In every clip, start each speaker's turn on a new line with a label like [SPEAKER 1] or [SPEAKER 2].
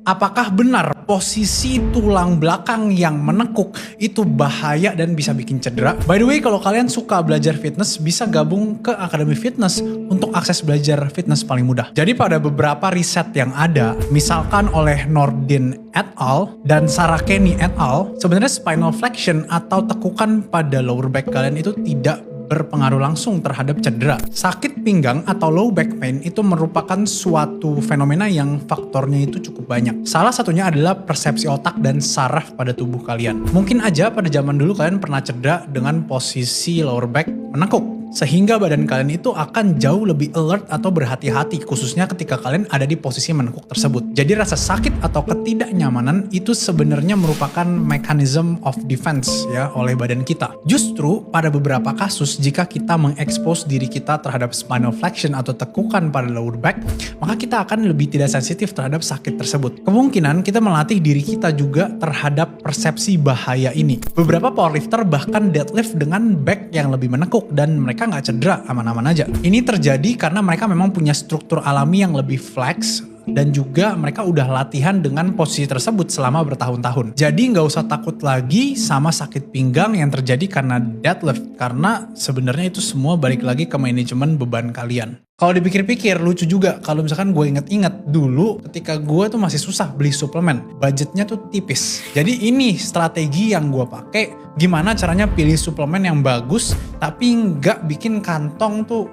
[SPEAKER 1] Apakah benar posisi tulang belakang yang menekuk itu bahaya dan bisa bikin cedera? By the way, kalau kalian suka belajar fitness, bisa gabung ke Akademi Fitness untuk akses belajar fitness paling mudah. Jadi pada beberapa riset yang ada, misalkan oleh Nordin et al. Dan Sarah Kenny et al., sebenarnya spinal flexion atau tekukan pada lower back kalian itu tidak berpengaruh langsung terhadap cedera. Sakit pinggang atau low back pain itu merupakan suatu fenomena yang faktornya itu cukup banyak. Salah satunya adalah persepsi otak dan saraf pada tubuh kalian. Mungkin aja pada zaman dulu kalian pernah cedera dengan posisi lower back menekuk, sehingga badan kalian itu akan jauh lebih alert atau berhati-hati, khususnya ketika kalian ada di posisi menekuk tersebut. Jadi rasa sakit atau ketidaknyamanan itu sebenarnya merupakan mechanism of defense ya oleh badan kita. Justru pada beberapa kasus jika kita mengekspos diri kita terhadap spinal flexion atau tekukan pada lower back, maka kita akan lebih tidak sensitif terhadap sakit tersebut. Kemungkinan kita melatih diri kita juga terhadap persepsi bahaya ini. Beberapa powerlifter bahkan deadlift dengan back yang lebih menekuk dan mereka nggak cedera, aman-aman aja. Ini terjadi karena mereka memang punya struktur alami yang lebih flex dan juga mereka udah latihan dengan posisi tersebut selama bertahun-tahun. Jadi nggak usah takut lagi sama sakit pinggang yang terjadi karena deadlift, karena sebenarnya itu semua balik lagi ke manajemen beban kalian. Kalau dipikir-pikir lucu juga kalau misalkan gue inget-inget dulu ketika gue tuh masih susah beli suplemen, budgetnya tuh tipis. Jadi ini strategi yang gue pakai, gimana caranya pilih suplemen yang bagus tapi nggak bikin kantong tuh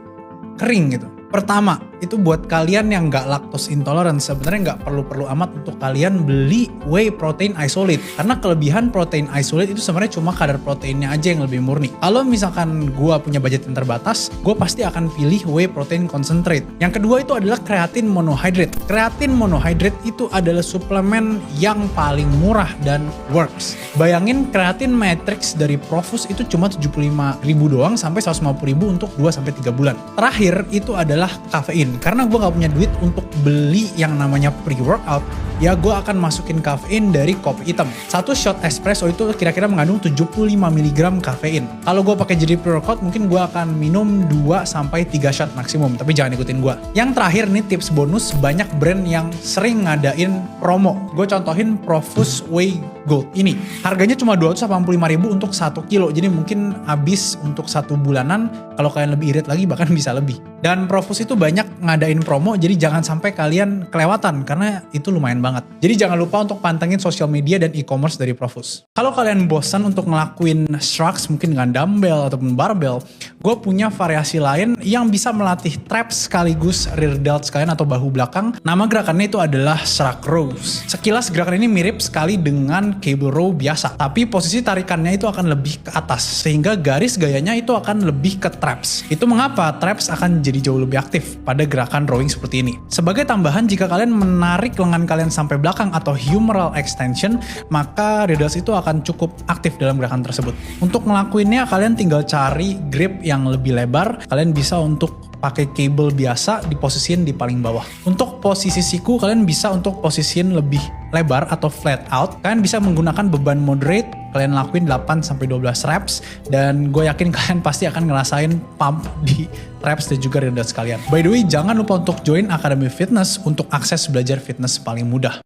[SPEAKER 1] kering gitu. Pertama, itu buat kalian yang nggak lactose intolerant, sebenarnya nggak perlu-perlu amat untuk kalian beli whey protein isolate. Karena kelebihan protein isolate itu sebenarnya cuma kadar proteinnya aja yang lebih murni. Kalau misalkan gue punya budget yang terbatas, gue pasti akan pilih whey protein concentrate. Yang kedua itu adalah kreatin monohydrate. Kreatin monohydrate itu adalah suplemen yang paling murah dan works. Bayangin kreatin matrix dari Profus itu cuma 75.000 doang sampai 150.000 untuk 2-3 bulan. Terakhir itu adalah kafein. Karena gue gak punya duit untuk beli yang namanya pre-workout, ya gue akan masukin kafein dari kopi hitam. Satu shot espresso itu kira-kira mengandung 75 mg kafein. Kalau gue pakai jadi pre-workout, mungkin gue akan minum 2-3 shot maksimum, tapi jangan ikutin gue. Yang terakhir nih tips bonus, banyak brand yang sering ngadain promo. Gue contohin Profus Whey Gold ini. Harganya cuma 285.000 untuk 1 kilo, jadi mungkin habis untuk 1 bulanan. Kalau kalian lebih irit lagi bahkan bisa lebih. Dan Profus itu banyak ngadain promo, jadi jangan sampai kalian kelewatan karena itu lumayan banget. Jadi jangan lupa untuk pantengin sosial media dan e-commerce dari Profus. Kalau kalian bosan untuk ngelakuin shrugs mungkin dengan dumbbell ataupun barbell, gue punya variasi lain yang bisa melatih traps sekaligus rear delts kalian atau bahu belakang. Nama gerakannya itu adalah shrug rows. Sekilas gerakan ini mirip sekali dengan cable row biasa, tapi posisi tarikannya itu akan lebih ke atas, sehingga garis gayanya itu akan lebih ke traps. Itu mengapa traps akan jadi jauh lebih aktif pada gerakan rowing seperti ini. Sebagai tambahan, jika kalian menarik lengan kalian sampai belakang atau humeral extension, maka rear delts itu akan cukup aktif dalam gerakan tersebut. Untuk ngelakuinnya, kalian tinggal cari grip yang lebih lebar. Kalian bisa untuk pakai cable biasa diposisiin di paling bawah. Untuk posisi siku, kalian bisa untuk posisiin lebih lebar atau flat out. Kalian bisa menggunakan beban moderate. Kalian lakuin 8-12 reps, dan gue yakin kalian pasti akan ngerasain pump di reps dan juga rear delts kalian. By the way, jangan lupa untuk join Akademi Fitness untuk akses belajar fitness paling mudah.